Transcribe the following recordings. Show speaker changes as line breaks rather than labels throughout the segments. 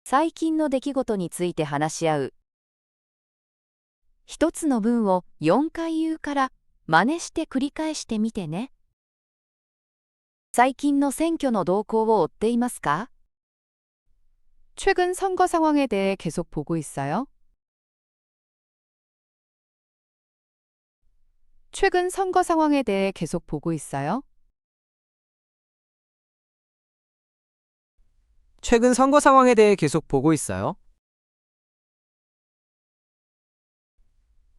最近の出来事について話し合う。一つの文を4回言うから真似して繰り返してみてね。最近の選挙の動向を追っていますか？
최근 선거 상황에 대해 계속 보고 있어요? 최근 선거 상황에 대해 계속 보고 있어요?
최근 선거 상황에 대해 계속 보고 있어요?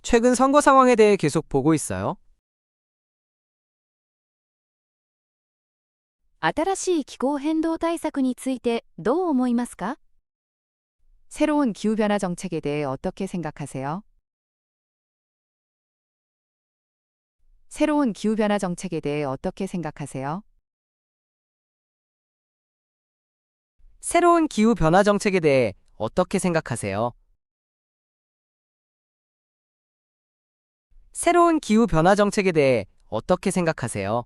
최근 선거 상황에 대해 계속 보고 있어요?
新しい気候変動対策についてどう思いますか？
새로운 기후변화 정책에 대해 어떻게 생각하세요? 새로운 기후변화 정책에 대해 어떻게 생각하세요?
새로운 기후 변화 정책에 대해 어떻게 생각하세요? 새로운 기후 변화 정책에 대해 어떻게 생각하세요?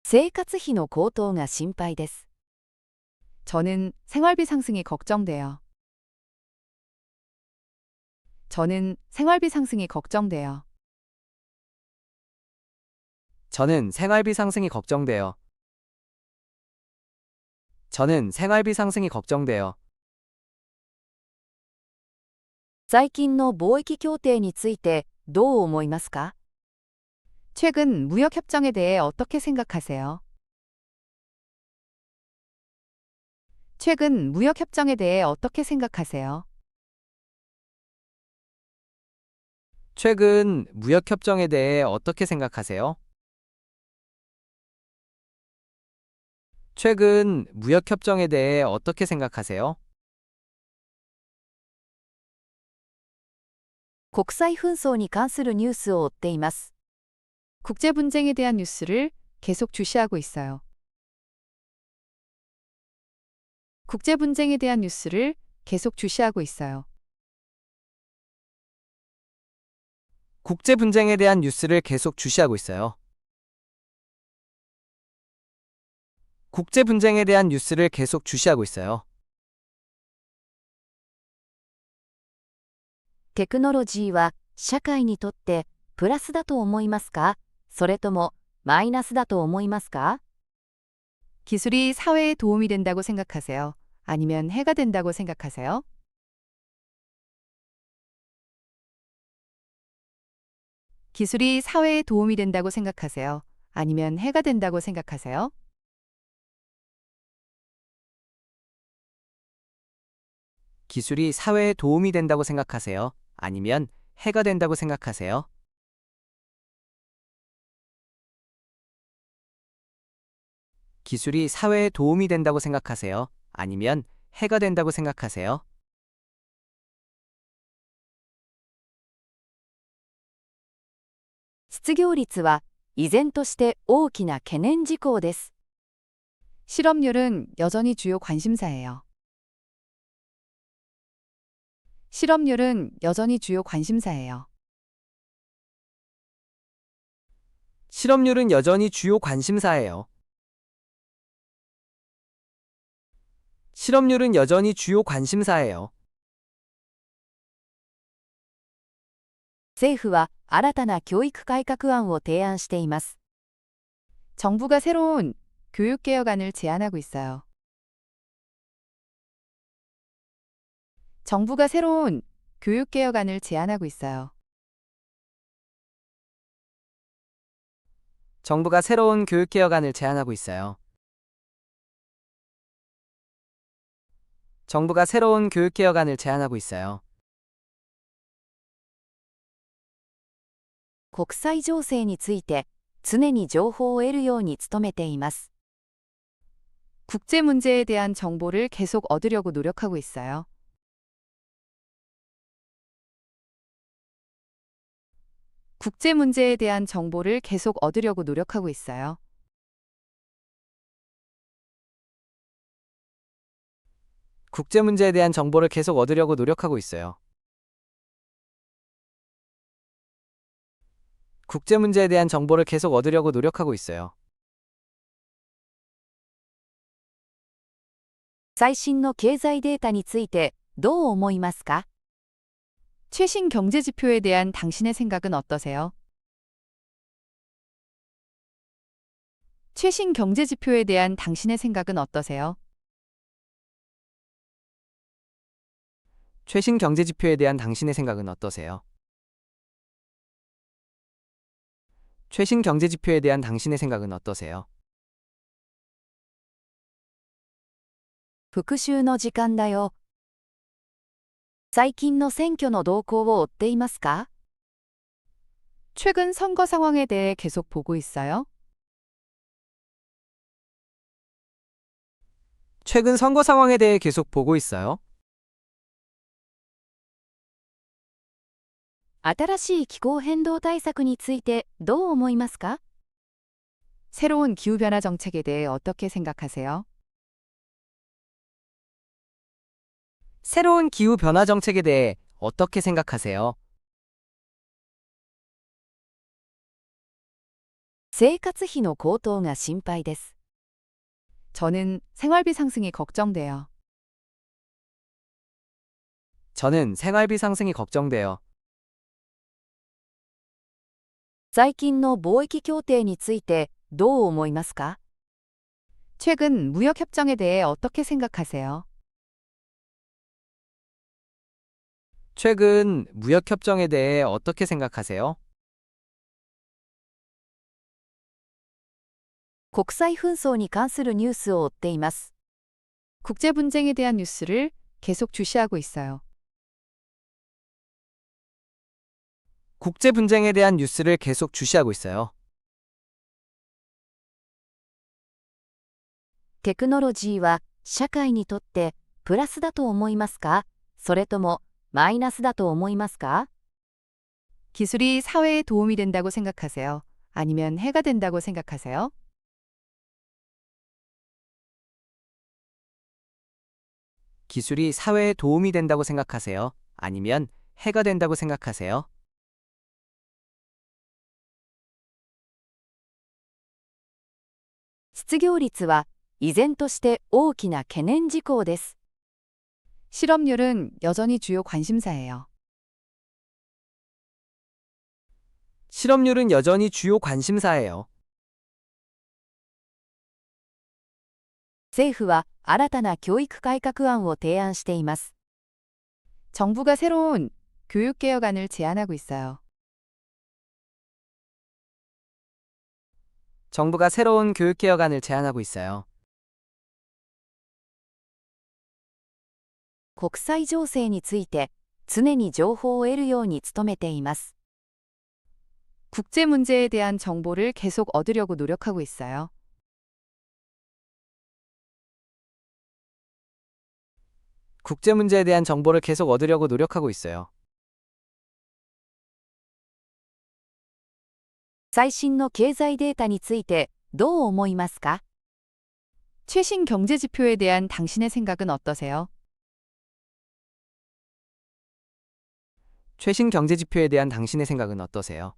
生活費の高騰が心配です。
저는 생활비 상승이 걱정돼요. 저는 생활비 상승이 걱정돼요.
저는 생활비 상승이 걱정돼요. 저는 생활비 상승이 걱정돼요.
最近の貿易協定についてどう思いますか？
최근 무역 협정에 대해 어떻게 생각하세요? 최근 무역 협정에 대해 어떻게 생각하세요?
최근 무역 협정에 대해 어떻게 생각하세요? 최근 무역 협정에 대해 어떻게 생각하세요?
国際紛争に関するニュースを追っています。
국제 분쟁에 대한 뉴스를 계속 주시하고 있어요. 국제 분쟁에 대한 뉴스를 계속 주시하고 있어요.
국제 분쟁에 대한 뉴스를 계속 주시하고 있어요. 국제 분쟁에 대한 뉴스를 계속 주시하고 있어요.
テクノロジーは社会にとってプラスだと思いますか？それともマイナスだと思いますか？
기술이 사회에 도움이 된다고 생각하세요? 아니면 해가 된다고 생각하세요? 기술이 사회에 도움이 된다고 생각하세요? 아니면 해가 된다고 생각하세요?
기술이 사회에 도움이 된다고 생각하세요? 아니면 해가 된다고 생각하세요? '기술이 사회에 도움이 된다고 생각하세요? 아니면 해가 된다고 생각하세요?
失業率は依然として大きな懸念事項です。
실업률은 여전히 주요 관심사예요. 실업률은 여전히 주요 관심사예요.
실업률은 여전히 주요 관심사예요. 실업률은 여전히 주요 관심사예요.
政府は新たな教育改革案を提案しています。
정부가 새로운 교육개혁안을 제안하고 있어요. 정부가 새로운 교육개혁안을 제안하고 있어요.
정부가 새로운 교육개혁안을 제안하고 있어요. 정부가 새로운 교육개혁안을 제안하고 있어요.
国際情勢について常に情報を得るように努めています。
국제 문제에 대한 정보를 계속 얻으려고 노력하고 있어요. 국제 문제에 대한 정보를 계속 얻으려고 노력하고 있어요.
국제 문제에 대한 정보를 계속 얻으려고 노력하고 있어요. 국제 문제에 대한 정보를 계속 얻으려고 노력하고 있어요.
最新の経済データについてどう思いますか？
최신 경제 지표에 대한 당신의 생각은 어떠세요? 최신 경제 지표에 대한 당신의 생각은 어떠세요?
최신 경제 지표에 대한 당신의 생각은 어떠세요? 최신 경제 지표에 대한 당신의 생각은 어떠세요?
復習の時間だよ。最近の選挙の動向を追っていますか？
최근 선거 상황에 대해 계속 보고 있어요?
최근 선거 상황에 대해 계속 보고 있어요?
新しい気候変動対策についてどう思いますか？
새로운 기후변화 정책에 대해 어떻게 생각하세요?
새로운 기후 변화 정책에 대해 어떻게 생각하세요?
生活費の高騰が心配です。
저는 생활비 상승이 걱정돼요.
저는 생활비 상승이 걱정돼요.
最近の貿易協定についてどう思いますか？
최근 무역 협정에 대해 어떻게 생각하세요?
최근 무역 협정에 대해 어떻게 생각하세요?
国際紛争に関するニュースを追っています。
국제 분쟁에 대한 뉴스를 계속 주시하고 있어요.
국제 분쟁에 대한 뉴스를 계속 주시하고 있어요.
テクノロジーは社会にとってプラスだと思いますか？それともマイナスだと思いますか？
기술이 사회에 도움이 된다고 생각하세요? 아니면 해가 된다고 생각하세요?
기술이 사회에 도움이 된다고 생각하세요? 아니면 해가 된다고 생각하세요?
失業率は依然として大きな懸念事項です。
실업률은 여전히 주요 관심사예요.
실업률은 여전히 주요 관심사예요.
政府は新たな教育改革案を提案しています。
정부가 새로운 교육 개혁안을 제안하고 있어요.
정부가 새로운 교육 개혁안을 제안하고 있어요.
国際情勢について常に情報を得るように努めています。
국제 문제에 대한 정보를 계속 얻으려고 노력하고 있어요.
국제 문제에 대한 정보를 계속 얻으려고 노력하고 있어요.
最新の経済データについてどう思いますか？
최신 경제 지표에 대한 당신의 생각은 어떠세요?
최신 경제 지표에 대한 당신의 생각은 어떠세요?